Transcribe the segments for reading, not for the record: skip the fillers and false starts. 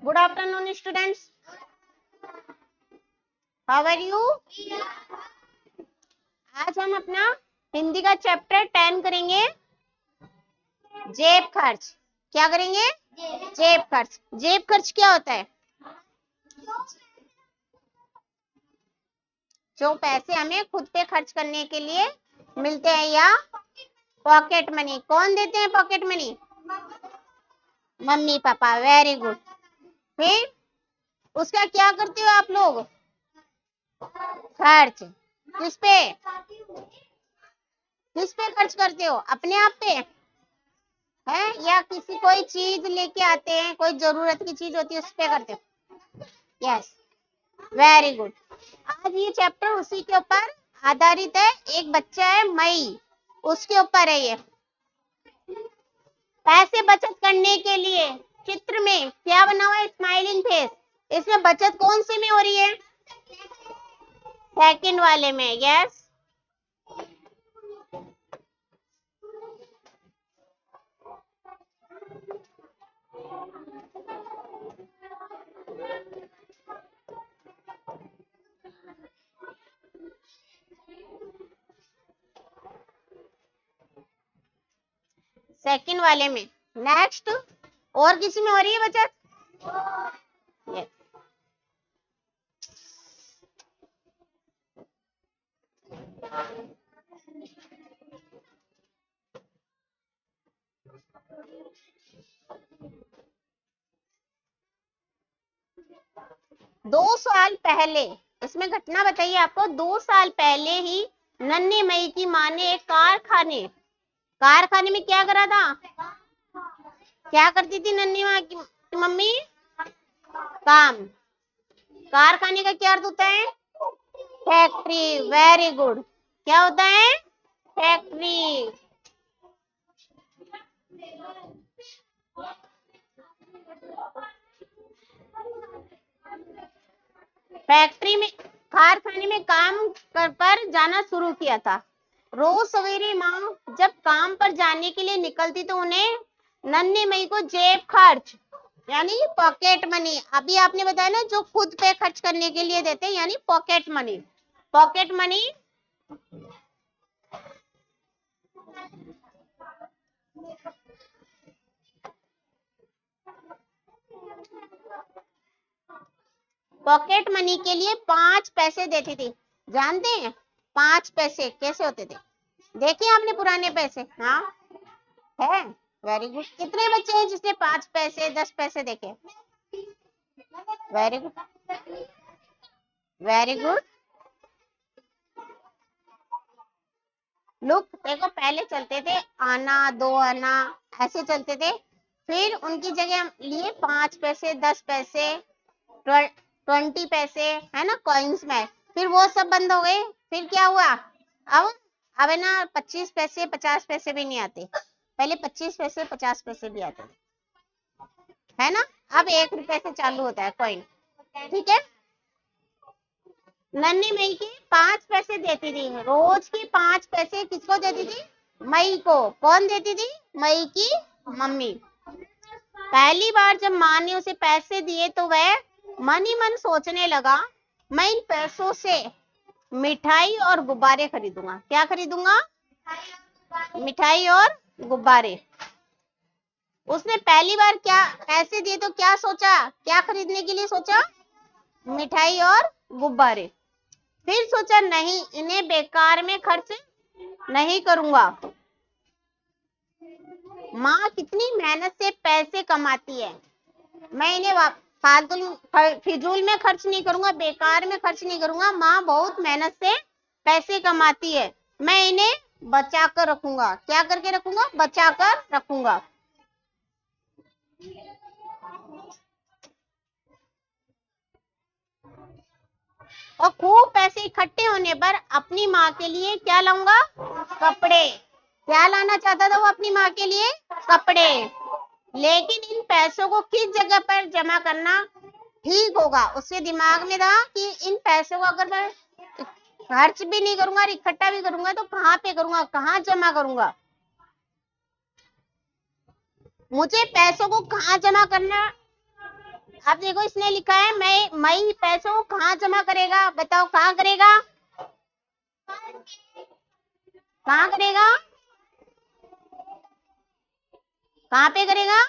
Good afternoon students, how are you? आज हम अपना हिंदी का चैप्टर 10 करेंगे, जेब खर्च। क्या करेंगे? जेब खर्च। जेब खर्च क्या होता है? जो पैसे हमें खुद पे खर्च करने के लिए मिलते हैं, या पॉकेट मनी। कौन देते हैं pocket money? Mummy papa. Very good. फिर उसका क्या करते हो आप लोग? खर्च। किस पे? किस पे खर्च करते हो? अपने आप पे है, या किसी कोई चीज लेके आते हैं, कोई जरूरत की चीज होती है उस पे करते हो? Yes, very good. आज ये चैप्टर उसी के ऊपर आधारित है। एक बच्चा है मई, उसके ऊपर है ये। पैसे बचत करने के लिए चित्र में क्या बना हुआ है? Smiling face. इसमें बचत कौन से में हो रही है? सेकंड वाले में। यस, सेकंड वाले में। नेक्स्ट, और किसी में हो रही है बचत? यस, 2 साल पहले, इसमें घटना बताइए आपको। 2 साल पहले ही नन्ही मई की माँ ने एक कारखाने में क्या करा था? क्या करती थी नन्ही माँ की मम्मी? काम। कारखाने का क्या अर्थ होता है? फैक्ट्री। Very good. क्या होता है? फैक्ट्री। फैक्ट्री में, कारखाने में काम पर जाना शुरू किया था। रोज सवेरे माँ जब काम पर जाने के लिए निकलती तो उन्हें नन्ही मई को जेब खर्च यानी पॉकेट मनी, अभी आपने बताया ना, जो खुद पे खर्च करने के लिए देते हैं, यानी pocket money. Pocket money pocket money के लिए 5 पैसे देती थी। जानते हैं 5 पैसे कैसे होते थे? देखे आपने पुराने पैसे? हाँ है। Very good. कितने बच्चे हैं जिसने 5 पैसे 10 पैसे देखे? Very good, very good. Look, देखो पहले चलते थे आना 2 आना, ऐसे चलते थे। फिर उनकी जगह लिए 5 पैसे 10 पैसे 20 पैसे, है ना, कॉइन्स में। फिर वो सब बंद हो गए। फिर क्या हुआ? अब है ना 25 पैसे 50 पैसे भी नहीं आते। पहले 25 पैसे 50 पैसे भी आते थे, है ना। अब 1 रुपए से चालू होता है कॉइन। ठीक है। नन्ही मई की 5 पैसे देती थी, रोज की 5 पैसे किसको देती थी? मई को। कौन देती थी? मई की मम्मी। पहली बार जब माँ ने उसे पैसे दिए तो वह मन ही मन सोचने लगा, मैं इन पैसों से मिठाई और गुब्बारे खरीदूंगा। क्या खरीदूंगा? मिठाई और गुब्बारे। उसने पहली बार क्या पैसे दिए तो क्या सोचा? क्या खरीदने के लिए सोचा? मिठाई और गुब्बारे। फिर सोचा नहीं, इन्हें बेकार में खर्च नहीं करूंगा। माँ कितनी मेहनत से पैसे कमाती है, मैं इन्हें फालतू फिजूल में खर्च नहीं करूंगा, बेकार में खर्च नहीं करूंगा। माँ बहुत मेहनत से पैसे कमाती है, मैं इन्हें बचा कर रखूंगा। क्या करके रखूंगा? बचा कर रखूंगा। और खूब पैसे इकट्ठे होने पर अपनी माँ के लिए क्या लाऊंगा? कपड़े। क्या लाना चाहता था वो अपनी माँ के लिए? कपड़े। लेकिन इन पैसों को किस जगह पर जमा करना ठीक होगा? उसके दिमाग में था कि इन पैसों को अगर मैं खर्च भी नहीं करूंगा और इकट्ठा भी करूंगा तो कहाँ पे करूंगा, कहाँ जमा करूंगा? मुझे पैसों को कहाँ जमा करना अब देखो इसने लिखा है मई पैसों को कहाँ जमा करेगा, बताओ कहाँ करेगा, कहाँ करेगा, कहाँ पे करेगा,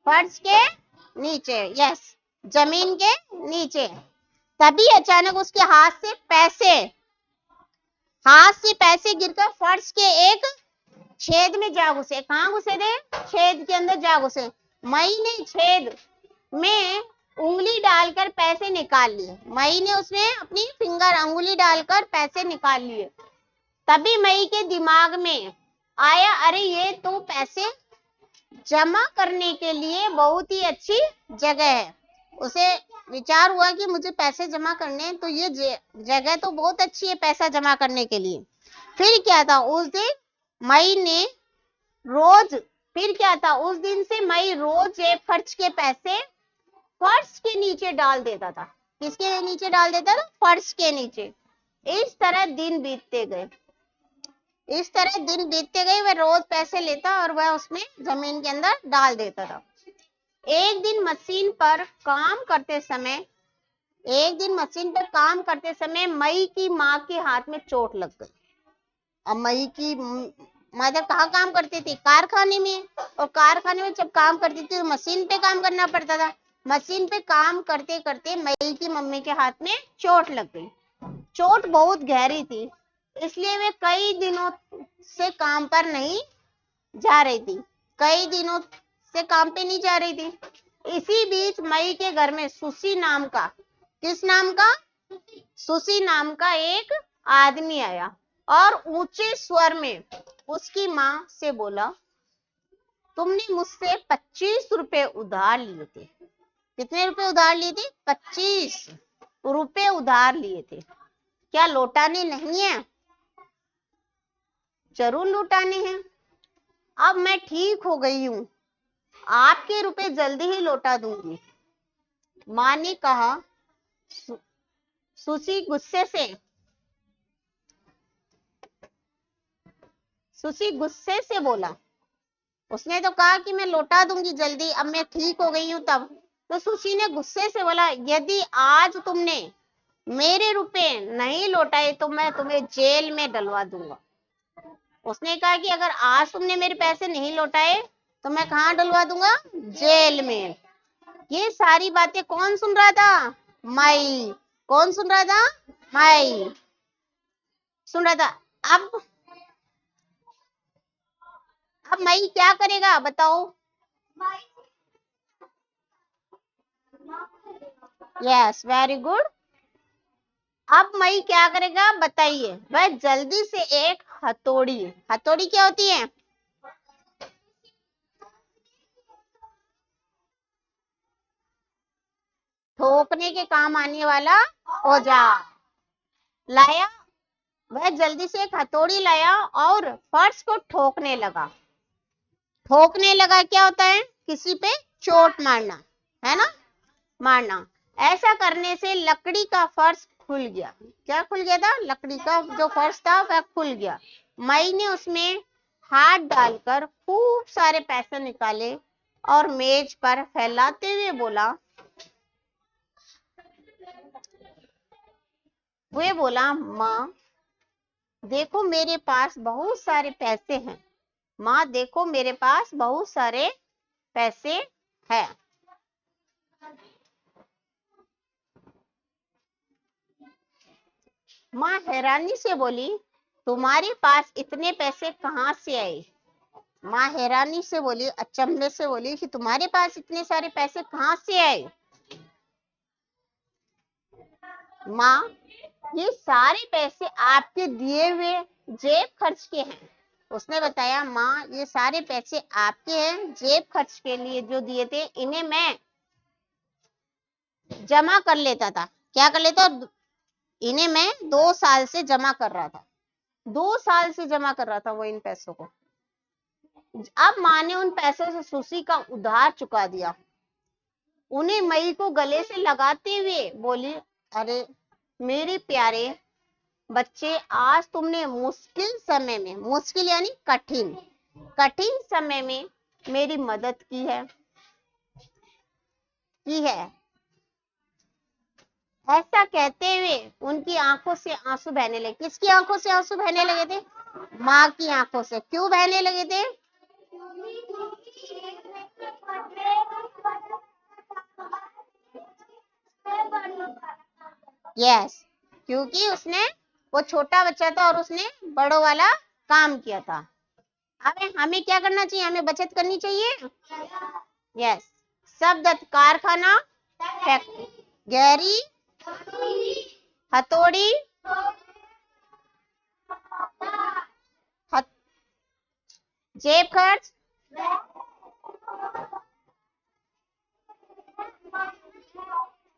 फर्श के नीचे, यस, जमीन के नीचे। तभी अचानक उसके हाथ से पैसे गिरकर फर्श के एक छेद में जा घुसे। कहाँ घुसे थे, छेद के अंदर जा घुसे। मई ने छेद में उंगली डालकर पैसे निकाल लिए। मई ने उसमें अपनी अंगुली डालकर पैसे निकाल लिए। तभी मई के दिमाग में आया, अरे ये तो पैसे जमा करने के लिए बहुत ही अच्छी जगह है। उसे विचार हुआ कि मुझे पैसे जमा करने हैं, तो ये जगह तो बहुत अच्छी है पैसा जमा करने के लिए। फिर क्या था, उस दिन से मई रोज जेब खर्च के पैसे फर्श के नीचे डाल देता था। किसके नीचे डाल देता था, फर्श के नीचे। इस तरह दिन बीतते गए। वह रोज पैसे लेता और वह उसमें जमीन के अंदर डाल देता था। एक दिन मशीन पर काम करते समय मई की माँ के हाथ में चोट लग गई। अब मई की मदर कहाँ काम करती थी, कारखाने में, और कारखाने में जब काम करती थी तो मशीन पे काम करना पड़ता था। मशीन पे काम करते करते मई की मम्मी के हाथ में चोट लग गई। चोट बहुत गहरी थी, इसलिए वे कई दिनों से काम पर नहीं जा रही थी। इसी बीच मई के घर में सुसी नाम का एक आदमी आया और ऊंचे स्वर में उसकी माँ से बोला, तुमने मुझसे 25 रुपए उधार लिए थे। कितने रुपए उधार लिए थे, 25 रुपए उधार लिए थे। क्या लौटाने नहीं है? जरूर लौटाने हैं। अब मैं ठीक हो गई हूँ, आपके रुपए जल्दी ही लौटा दूंगी। माँ ने कहा। सुसी गुस्से से बोला, उसने तो कहा कि मैं लौटा दूंगी जल्दी, अब मैं ठीक हो गई हूँ तब। तो सुशी ने गुस्से से बोला, यदि आज तुमने मेरे रुपए नहीं लौटाए तो मैं तुम्हें जेल में डलवा दूंगा। उसने कहा कि अगर आज तुमने मेरे पैसे नहीं लौटाए तो मैं कहाँ डलवा दूंगा, जेल में। ये सारी बातें कौन सुन रहा था, मई। कौन सुन रहा था, मई सुन रहा था। अब मई क्या करेगा, बताओ। Yes, very good. अब मई क्या करेगा बताइए। वह जल्दी से एक हथौड़ी क्या होती है, ठोकने के काम आने वाला औजार लाया। वह जल्दी से एक हथौड़ी लाया और फर्श को ठोकने लगा। क्या होता है, किसी पे चोट मारना, है ना, मारना। ऐसा करने से लकड़ी का फर्श खुल गया। क्या खुल गया था, लकड़ी का जो फर्श था वह खुल गया। मई ने उसमें हाथ डालकर खूब सारे पैसे निकाले और मेज पर फैलाते हुए बोला, माँ देखो मेरे पास बहुत सारे पैसे हैं। माँ देखो मेरे पास बहुत सारे पैसे हैं। माँ हैरानी से बोली, तुम्हारे पास इतने पैसे कहाँ से आए। माँ हैरानी से बोली, अचंभे से बोली कि तुम्हारे पास इतने सारे पैसे कहाँ से आए। माँ ये सारे पैसे आपके दिए हुए जेब खर्च के हैं। उसने बताया, माँ ये सारे पैसे आपके हैं, जेब खर्च के लिए जो दिए थे, इन्हें मैं जमा कर लेता था। क्या कर लेता, इन्हें मैं 2 साल से जमा कर रहा था। 2 साल से जमा कर रहा था वो इन पैसों को। अब माँ ने उन पैसों से सुशी का उधार चुका दिया। उन्हें मई को गले से लगाते हुए बोली, अरे मेरे प्यारे बच्चे, आज तुमने मुश्किल समय में, मुश्किल यानी कठिन समय में मेरी मदद की है। की है। ऐसा कहते हुए उनकी आंखों से आंसू बहने लगे। किसकी आंखों से आंसू बहने लगे थे? माँ की आंखों से। क्यों बहने लगे थे? यस, क्योंकि उसने, वो छोटा बच्चा था और उसने बड़ों वाला काम किया था। अब हमें क्या करना चाहिए? हमें बचत करनी चाहिए। यस, शब्द कारखाना, फैक्ट्री, गहरी, हथौड़ी, जेब खर्च,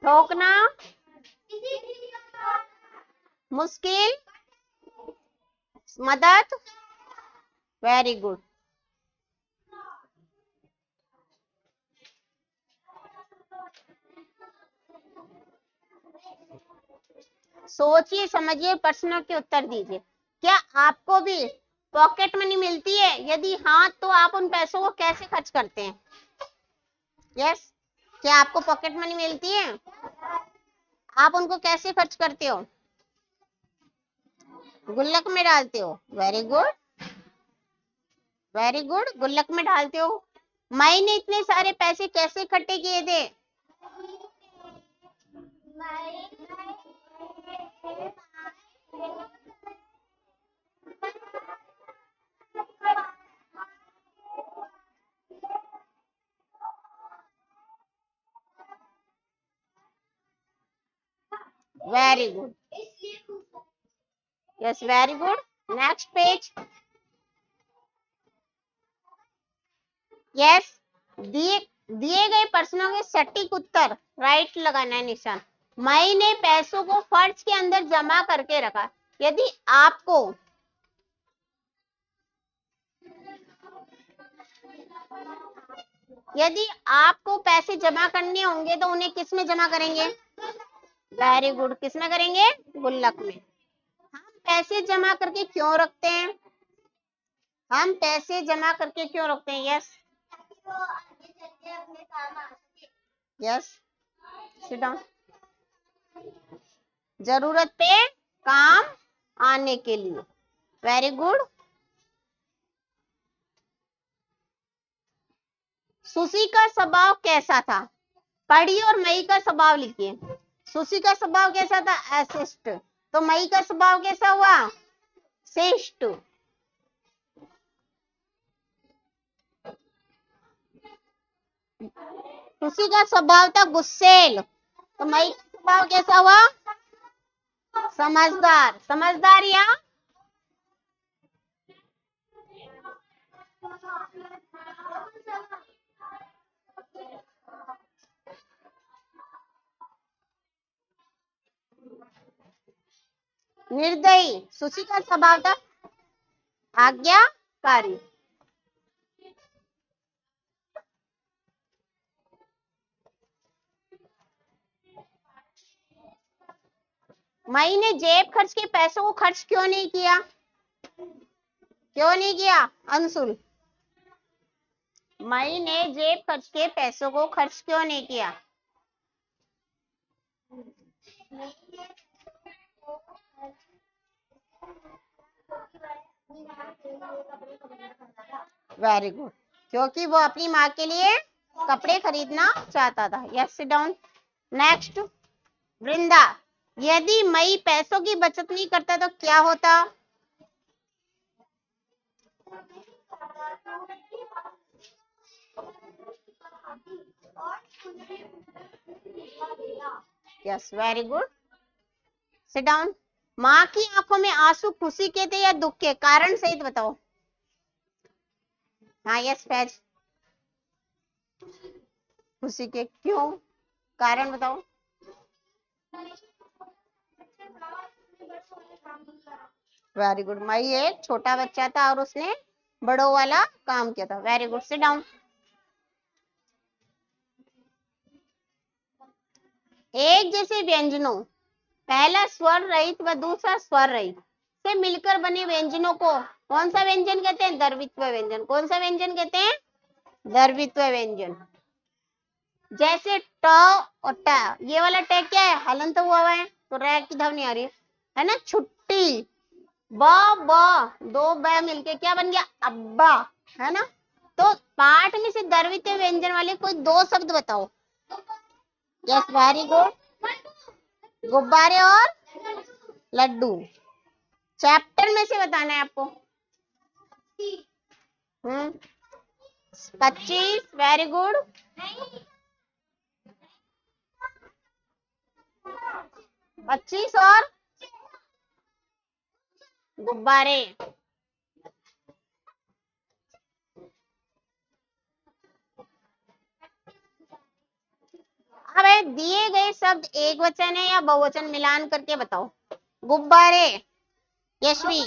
ठोकना, मुश्किल, मदद। Very good. सोचिए, समझिए, प्रश्नों के उत्तर दीजिए। क्या आपको भी पॉकेट मनी मिलती है? यदि हाँ, तो आप उन पैसों को कैसे खर्च करते हैं? यस, क्या आपको पॉकेट मनी मिलती है? आप उनको कैसे खर्च करते हो? गुल्लक में डालते हो। वेरी गुड, वेरी गुड, गुल्लक में डालते हो। मई ने इतने सारे पैसे कैसे इकट्ठे किए थे? Very good, yes, very good. Next page. Yes, दिए दिए गए प्रश्नों के सटीक उत्तर राइट लगाना है निशान। मई ने पैसों को फर्श के अंदर जमा करके रखा। यदि आपको पैसे जमा करने होंगे तो उन्हें किस में जमा करेंगे? वेरी गुड, किस में करेंगे? गुल्लक में। हम पैसे जमा करके क्यों रखते हैं? हम पैसे जमा करके क्यों रखते हैं? Yes, yes, sit down. जरूरत पे काम आने के लिए। Very good. सुशी का स्वभाव कैसा था? पढ़िए और मई का स्वभाव लिखिए। सुशी का स्वभाव कैसा था? अशिष्ट। तो मई का स्वभाव कैसा हुआ? शिष्ट। सुशी का स्वभाव था गुस्सेल। तो मई का स्वभाव कैसा हुआ? समझदार। समझदार या निर्दयी। सुशी का स्वभाव था आज्ञाकारी। मई ने जेब खर्च के पैसों को खर्च क्यों नहीं किया? क्यों नहीं किया अंशुल? मई ने जेब खर्च के पैसों को खर्च क्यों नहीं किया? वेरी गुड, क्योंकि वो अपनी माँ के लिए कपड़े खरीदना चाहता था। Yes, sit down. नेक्स्ट, वृंदा, यदि मई पैसों की बचत नहीं करता तो क्या होता? Yes, very good, sit down. माँ की आंखों में आंसू खुशी के थे या दुख के? कारण सहित बताओ। हाँ, यस फैज, खुशी के। क्यों? कारण बताओ। वेरी गुड, मई एक छोटा बच्चा था और उसने बड़ों वाला काम किया था। Very good, sit down. एक जैसे व्यंजनों, पहला स्वर रहित व दूसरा स्वर रहित से मिलकर बने व्यंजनों को कौन सा व्यंजन कहते हैं? द्रवित्व व्यंजन। कौन सा व्यंजन कहते हैं? द्रवित्व व्यंजन। जैसे ट और ट, ये वाला ट क्या है, हलंत हुआ है, तो रै की धाव नहीं आ रही है ना। छुट्टी, ब ब, दो ब मिलके क्या बन गया, अब्बा, है ना। तो पाठ में से द्रवित व्यंजन वाले कोई दो शब्द बताओ। Yes, very good. गुब्बारे और लड्डू। चैप्टर में से बताना है आपको। 25, वेरी गुड। 25 और गुब्बारे। अब दिए गए शब्द एक वचन है या बहुवचन, मिलान करके बताओ। गुब्बारे, यशवी,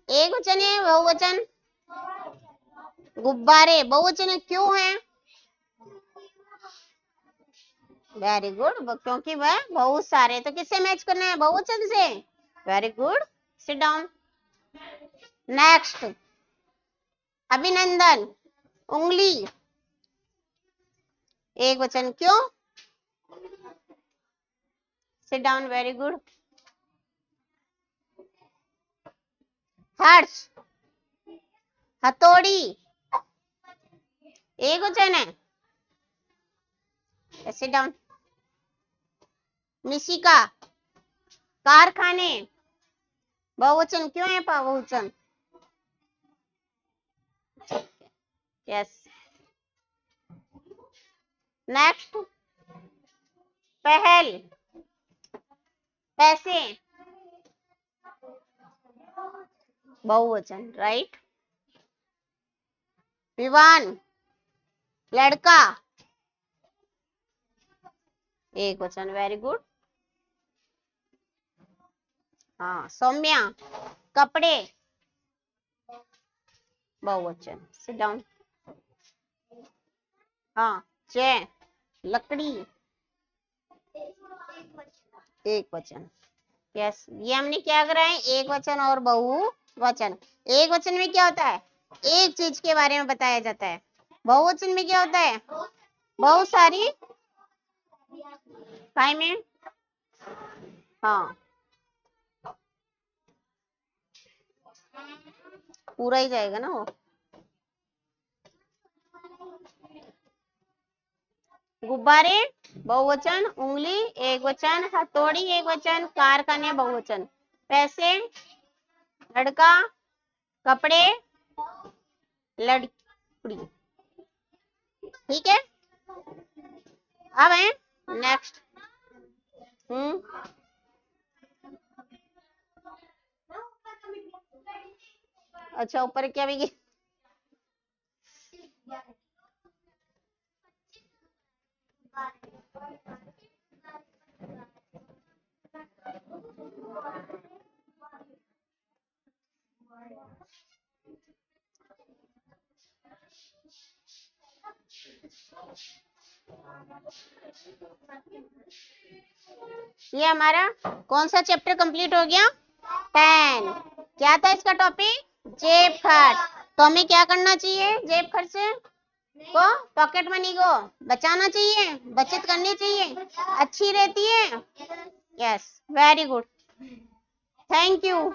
एक वचन है बहुवचन, गुब्बारे बहुवचन है, क्यों है, वेरी गुड, क्योंकि वह बहुत सारे, तो किससे मैच करना है, बहुवचन से, very good, sit down. Next, अभिनंदन, उंगली, एक वचन, क्यों, सिट डाउन, वेरी गुड। हर्ष, हथौड़ी, एक वचन है, सिट डाउन। मिशिका, कारखाने, बहुवचन, क्यों है बहुवचन, यस। नेक्स्ट, पहल, पैसे, बहुवचन, राइट। विवान, लड़का, एक वचन, वेरी गुड। हाँ, सौम्या, कपड़े, बहुवचन, सिट डाउन। हाँ, जय, लकड़ी, एक वचन, यस। ये हमने क्या करा है, एक वचन और बहुवचन। एक वचन में क्या होता है, एक चीज के बारे में बताया जाता है। बहुवचन में क्या होता है, बहुत सारी काय में, हाँ, पूरा ही जाएगा ना वो। गुब्बारे बहुवचन, उंगली एक वचन, हथौड़ी एक वचन, कारखाने बहुवचन, पैसे, लड़का, कपड़े, लड़की, ठीक है। अब है नेक्स्ट। अच्छा, ऊपर क्या भी ये हमारा कौन सा चैप्टर कंप्लीट हो गया, 10। क्या था इसका टॉपिक, जेब खर्च। तो हमें क्या करना चाहिए, जेब खर्च को, पॉकेट मनी को बचाना चाहिए, बचत करनी चाहिए, अच्छी रहती है, yes, very good, thank you.